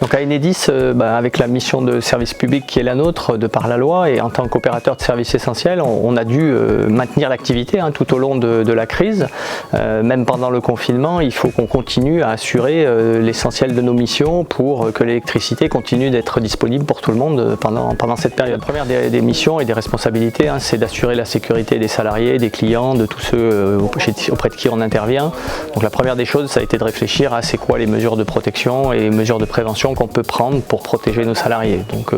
Donc à Enedis, avec la mission de service public qui est la nôtre de par la loi et en tant qu'opérateur de services essentiels, on a dû maintenir l'activité tout au long de la crise. Même pendant le confinement, il faut qu'on continue à assurer l'essentiel de nos missions pour que l'électricité continue d'être disponible pour tout le monde pendant cette période. La première des missions et des responsabilités, c'est d'assurer la sécurité des salariés, des clients, de tous ceux auprès de qui on intervient. Donc la première des choses, ça a été de réfléchir à c'est quoi les mesures de protection et les mesures de prévention qu'on peut prendre pour protéger nos salariés. Donc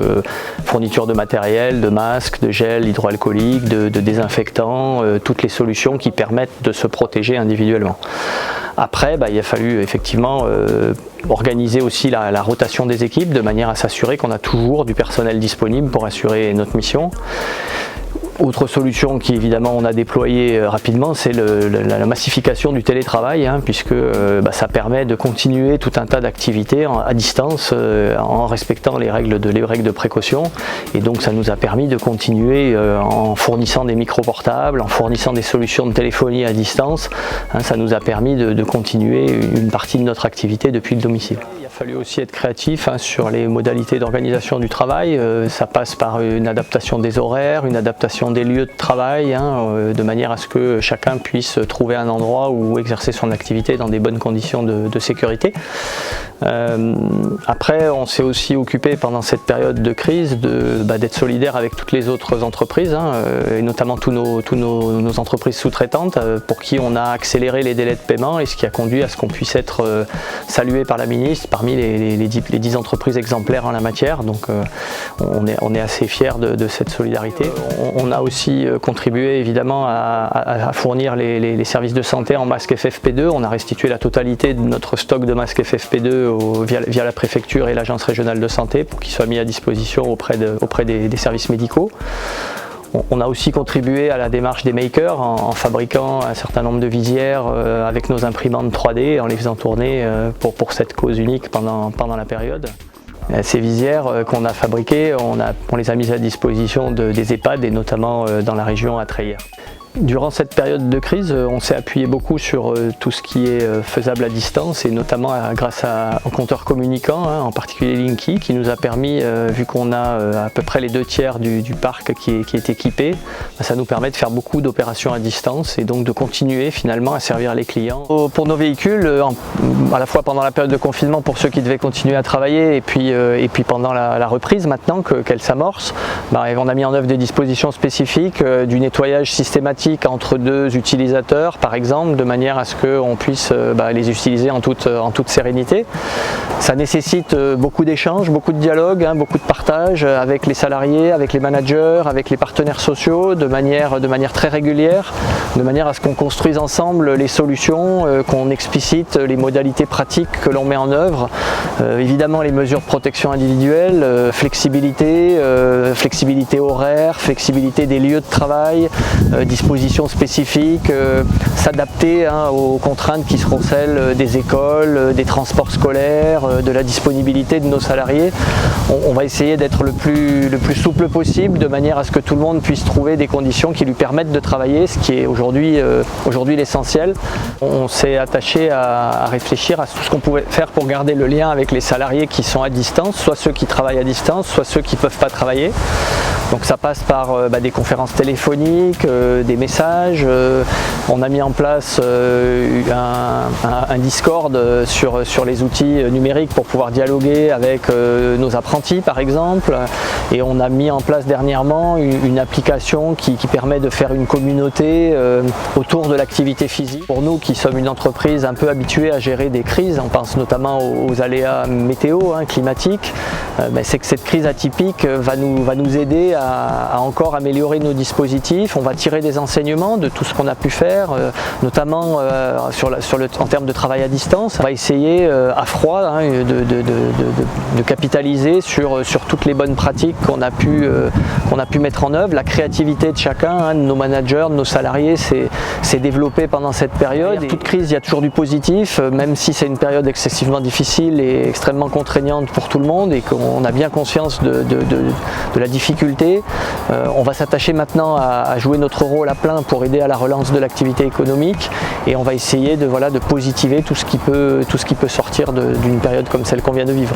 fourniture de matériel, de masques, de gel hydroalcoolique, de désinfectants, toutes les solutions qui permettent de se protéger individuellement. Après, il a fallu effectivement organiser aussi la rotation des équipes de manière à s'assurer qu'on a toujours du personnel disponible pour assurer notre mission. Autre solution qui évidemment on a déployée rapidement, c'est la massification du télétravail, puisque ça permet de continuer tout un tas d'activités à distance en respectant les règles de précaution, et donc ça nous a permis de continuer en fournissant des micros portables, en fournissant des solutions de téléphonie à distance. Ça nous a permis de continuer une partie de notre activité depuis le domicile. Il a fallu aussi être créatif sur les modalités d'organisation du travail. Ça passe par une adaptation des horaires, une adaptation des lieux de travail, de manière à ce que chacun puisse trouver un endroit où exercer son activité dans des bonnes conditions de sécurité. Après, on s'est aussi occupé pendant cette période de crise d'être solidaire avec toutes les autres entreprises, et notamment tous nos entreprises sous-traitantes pour qui on a accéléré les délais de paiement, et ce qui a conduit à ce qu'on puisse être salué par la ministre parmi les 10 entreprises exemplaires en la matière. Donc on est assez fiers de cette solidarité. On a aussi contribué évidemment à fournir les services de santé en masques FFP2. On a restitué la totalité de notre stock de masques FFP2 via la préfecture et l'agence régionale de santé pour qu'ils soient mis à disposition auprès des services médicaux. On a aussi contribué à la démarche des makers en fabriquant un certain nombre de visières avec nos imprimantes 3D, en les faisant tourner pour cette cause unique pendant la période. Ces visières qu'on a fabriquées, on les a mises à disposition des EHPAD et notamment dans la région à Treillières. Durant cette période de crise, on s'est appuyé beaucoup sur tout ce qui est faisable à distance, et notamment grâce au compteur communicant, en particulier Linky, qui nous a permis, vu qu'on a à peu près les 2/3 du parc qui est équipé, ça nous permet de faire beaucoup d'opérations à distance et donc de continuer finalement à servir les clients. Pour nos véhicules, à la fois pendant la période de confinement pour ceux qui devaient continuer à travailler, et puis pendant la reprise maintenant qu'elle s'amorce, on a mis en œuvre des dispositions spécifiques, du nettoyage systématique entre 2 utilisateurs par exemple, de manière à ce qu'on puisse les utiliser en toute sérénité. Ça nécessite beaucoup d'échanges, beaucoup de dialogue, beaucoup de partage avec les salariés, avec les managers, avec les partenaires sociaux, de manière très régulière, de manière à ce qu'on construise ensemble les solutions, qu'on explicite les modalités pratiques que l'on met en œuvre. Évidemment les mesures de protection individuelle, flexibilité horaire, flexibilité des lieux de travail, dispositions spécifiques, s'adapter aux contraintes qui seront celles des écoles, des transports scolaires, de la disponibilité de nos salariés. On va essayer d'être le plus souple possible, de manière à ce que tout le monde puisse trouver des conditions qui lui permettent de travailler, ce qui est aujourd'hui l'essentiel. On s'est attaché à réfléchir à tout ce qu'on pouvait faire pour garder le lien avec les salariés qui sont à distance, soit ceux qui travaillent à distance, soit ceux qui ne peuvent pas travailler. Donc ça passe par des conférences téléphoniques, des messages. On a mis en place un Discord sur les outils numériques pour pouvoir dialoguer avec nos apprentis par exemple. Et on a mis en place dernièrement une application qui permet de faire une communauté autour de l'activité physique. Pour nous qui sommes une entreprise un peu habituée à gérer des crises, on pense notamment aux aléas météo, climatiques, c'est que cette crise atypique va nous aider à encore améliorer nos dispositifs. On va tirer des enseignements de tout ce qu'on a pu faire, notamment en termes de travail à distance. On va essayer à froid de capitaliser sur toutes les bonnes pratiques qu'on a pu mettre en œuvre. La créativité de chacun, de nos managers, de nos salariés s'est développée pendant cette période. Derrière toute crise, il y a toujours du positif, même si c'est une période excessivement difficile et extrêmement contraignante pour tout le monde et qu'on a bien conscience de la difficulté. On va s'attacher maintenant à jouer notre rôle à plein pour aider à la relance de l'activité économique, et on va essayer de positiver tout ce qui peut sortir d'une période comme celle qu'on vient de vivre.